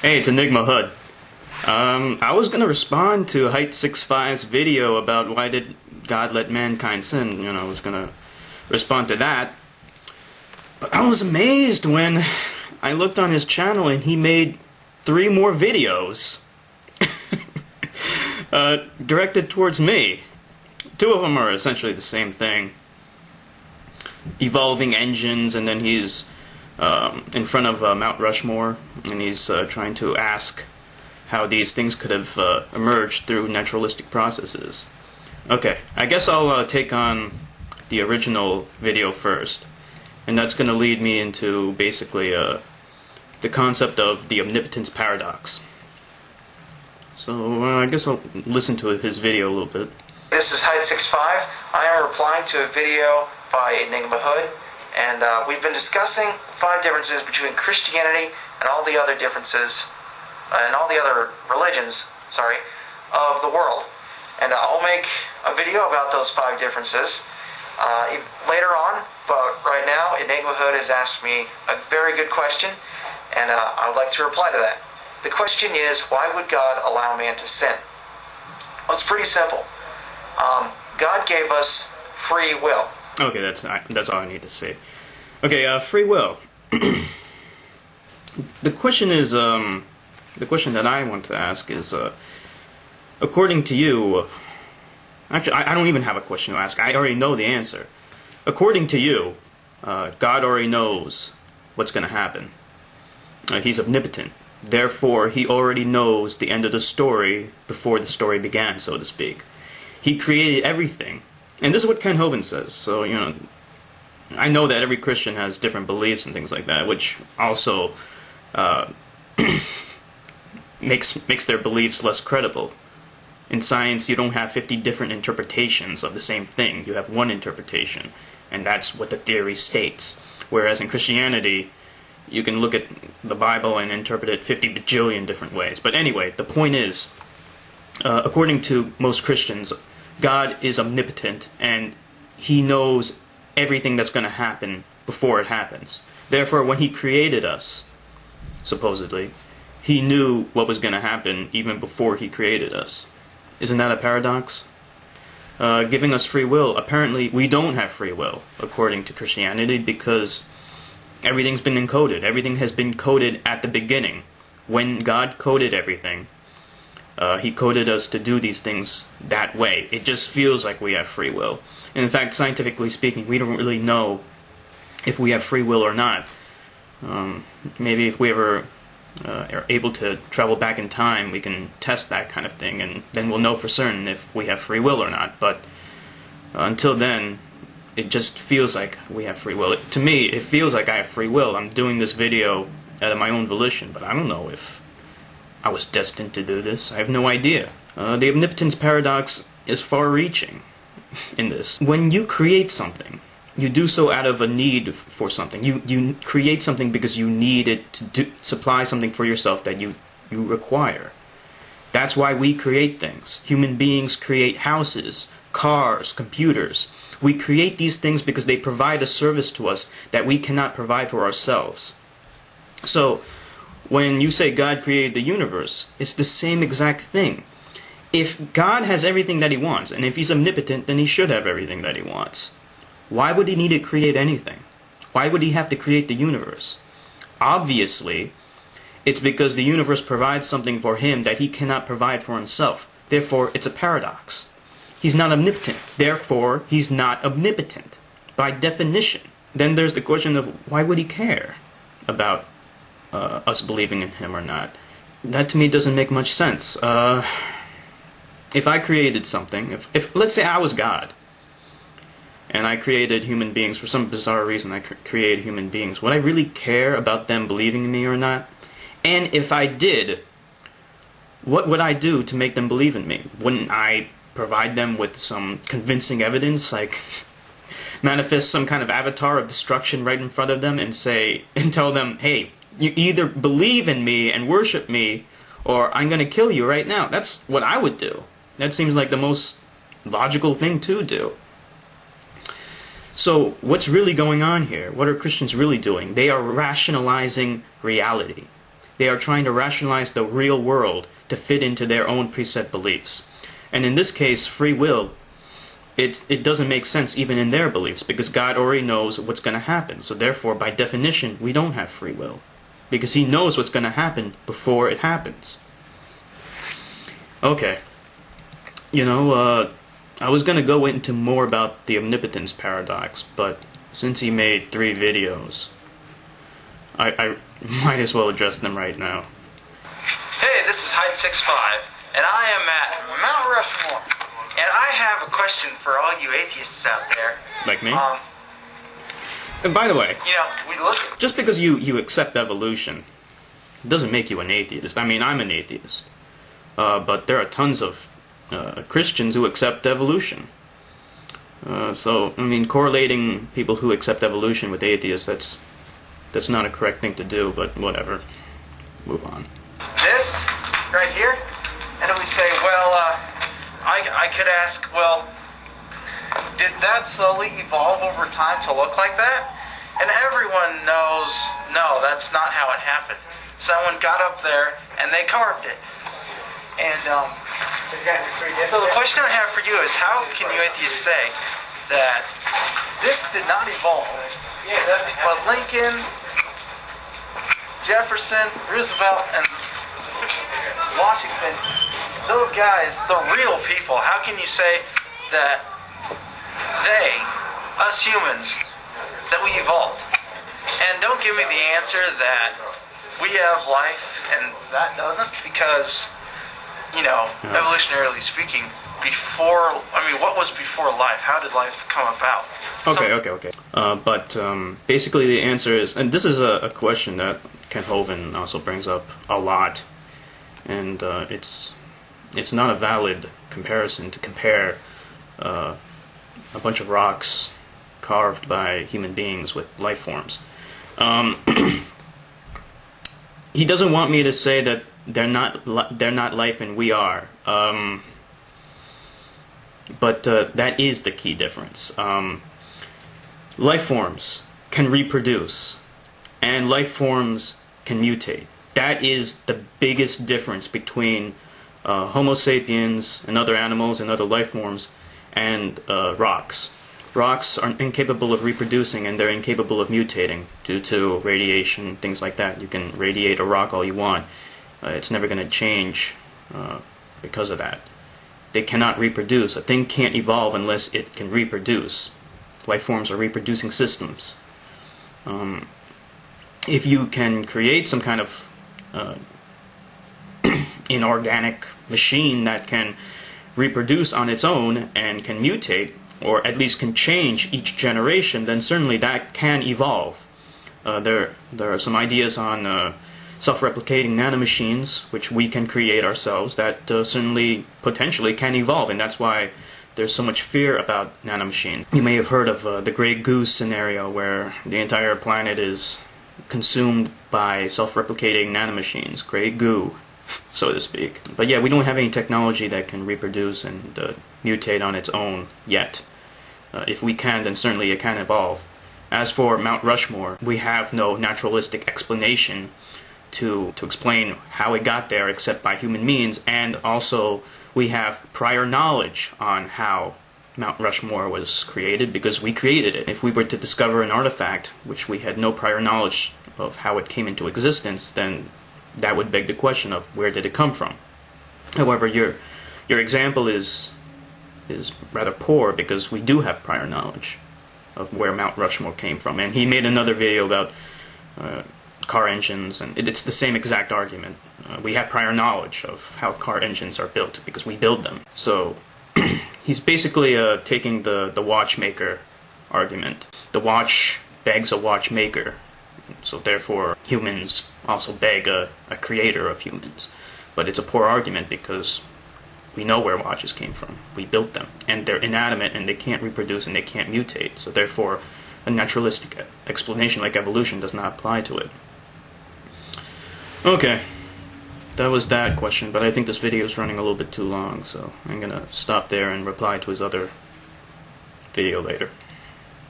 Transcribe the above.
Hey, it's Enigma Hood. I was gonna respond to HEIGHTSIXFIVE's video about why did God let mankind sin. I was gonna respond to that. But I was amazed when I looked on his channel and he made 3 more videos directed towards me. 2 of them are essentially the same thing. Evolving engines, and then he's in front of Mount Rushmore, and he's trying to ask how these things could have emerged through naturalistic processes. Okay, I guess I'll take on the original video first, and that's going to lead me into basically the concept of the omnipotence paradox. So I guess I'll listen to his video a little bit. This is HEIGHTSIXFIVE. I am replying to a video by Enigma Hood, and we've been discussing 5 differences between Christianity and all the other differences, and all the other religions, of the world. And I'll make a video about those 5 differences later on, but right now Enigma Hood has asked me a very good question, and I would like to reply to that. The question is, why would God allow man to sin? Well, it's pretty simple. God gave us free will. Okay, that's all I need to say. Okay, free will. The question is, the question that I want to ask is, according to you, actually, I don't even have a question to ask. I already know the answer. According to you, God already knows what's going to happen. He's omnipotent. Therefore, he already knows the end of the story before the story began, so to speak. He created everything. And this is what Ken Hovind says. So, I know that every Christian has different beliefs and things like that, which also makes their beliefs less credible. In science, you don't have 50 different interpretations of the same thing. You have one interpretation, and that's what the theory states. Whereas in Christianity, you can look at the Bible and interpret it 50 bajillion different ways. But anyway, the point is, according to most Christians, God is omnipotent, and he knows everything that's going to happen before it happens. Therefore, when he created us, supposedly, he knew what was going to happen even before he created us. Isn't that a paradox? Giving us free will. Apparently, we don't have free will, according to Christianity, because everything's been encoded. Everything has been coded at the beginning. When God coded everything, he coded us to do these things that way. It just feels like we have free will. And in fact, scientifically speaking, we don't really know if we have free will or not. Maybe if we ever are able to travel back in time, we can test that kind of thing, and then we'll know for certain if we have free will or not. But until then, it just feels like we have free will. To me, it feels like I have free will. I'm doing this video out of my own volition, but I don't know if I was destined to do this. I have no idea. The omnipotence paradox is far-reaching in this. When you create something, you do so out of a need for something. You create something because you need it to supply something for yourself that you require. That's why we create things. Human beings create houses, cars, computers. We create these things because they provide a service to us that we cannot provide for ourselves. So, when you say God created the universe, it's the same exact thing. If God has everything that he wants, and if he's omnipotent, then he should have everything that he wants. Why would he need to create anything? Why would he have to create the universe? Obviously, it's because the universe provides something for him that he cannot provide for himself. Therefore, it's a paradox. He's not omnipotent. Therefore, he's not omnipotent, by definition. Then there's the question of, why would he care about us believing in him or not? That to me doesn't make much sense. If I created something, if let's say I was God, and I created human beings, for some bizarre reason I created human beings, would I really care about them believing in me or not? And if I did, what would I do to make them believe in me? Wouldn't I provide them with some convincing evidence, like manifest some kind of avatar of destruction right in front of them and tell them, hey, you either believe in me and worship me, or I'm going to kill you right now. That's what I would do. That seems like the most logical thing to do. So, what's really going on here? What are Christians really doing? They are rationalizing reality. They are trying to rationalize the real world to fit into their own preset beliefs. And in this case, free will, it doesn't make sense even in their beliefs, because God already knows what's going to happen. So therefore, by definition, we don't have free will, because He knows what's going to happen before it happens. Okay. You know, I was going to go into more about the omnipotence paradox, but since he made 3 videos, I might as well address them right now. Hey, this is HEIGHTSIXFIVE, and I am at Mount Rushmore. And I have a question for all you atheists out there. Like me? And by the way, you know, we look at... just because you accept evolution doesn't make you an atheist. I mean, I'm an atheist. But there are tons of Christians who accept evolution. So, I mean, correlating people who accept evolution with atheists, that's not a correct thing to do, but whatever. Move on. This, right here, and we say, well, I could ask, well, did that slowly evolve over time to look like that? And everyone knows, no, that's not how it happened. Someone got up there and they carved it. And so the question I have for you is, how can you atheists say that this did not evolve, but Lincoln, Jefferson, Roosevelt, and Washington, those guys, the real people, how can you say that they, us humans, that we evolved? And don't give me the answer that we have life and that doesn't, because, you know, evolutionarily speaking, before, I mean, what was before life? How did life come about? Okay. But basically the answer is, and this is a question that Ken Hovind also brings up a lot, and it's not a valid comparison to compare a bunch of rocks carved by human beings with life forms. He doesn't want me to say that they're not life and we are, but that is the key difference. Life forms can reproduce, and life forms can mutate. That is the biggest difference between Homo sapiens and other animals and other life forms and rocks. Rocks are incapable of reproducing, and they're incapable of mutating due to radiation, things like that. You can radiate a rock all you want. It's never going to change because of that. They cannot reproduce. A thing can't evolve unless it can reproduce. Life forms are reproducing systems. If you can create some kind of inorganic machine that can reproduce on its own and can mutate, or at least can change each generation, then certainly that can evolve. There are some ideas on self-replicating nanomachines, which we can create ourselves, that certainly potentially can evolve, and that's why there's so much fear about nanomachines. You may have heard of the Grey Goose scenario, where the entire planet is consumed by self-replicating nanomachines, grey goo, so to speak. But yeah, we don't have any technology that can reproduce and mutate on its own yet. If we can, then certainly it can evolve. As for Mount Rushmore, we have no naturalistic explanation to explain how it got there except by human means, and also we have prior knowledge on how Mount Rushmore was created, because we created it. If we were to discover an artifact which we had no prior knowledge of how it came into existence, then that would beg the question of where did it come from. However, your example is rather poor, because we do have prior knowledge of where Mount Rushmore came from. And he made another video about car engines, and it's the same exact argument. We have prior knowledge of how car engines are built because we build them. So he's basically taking the watchmaker argument. The watch begs a watchmaker, so therefore humans also beg a creator of humans. But it's a poor argument, because we know where watches came from. We built them, and they're inanimate, and they can't reproduce, and they can't mutate. So therefore, a naturalistic explanation like evolution does not apply to it. Okay, that was that question, but I think this video is running a little bit too long, so I'm gonna stop there and reply to his other video later.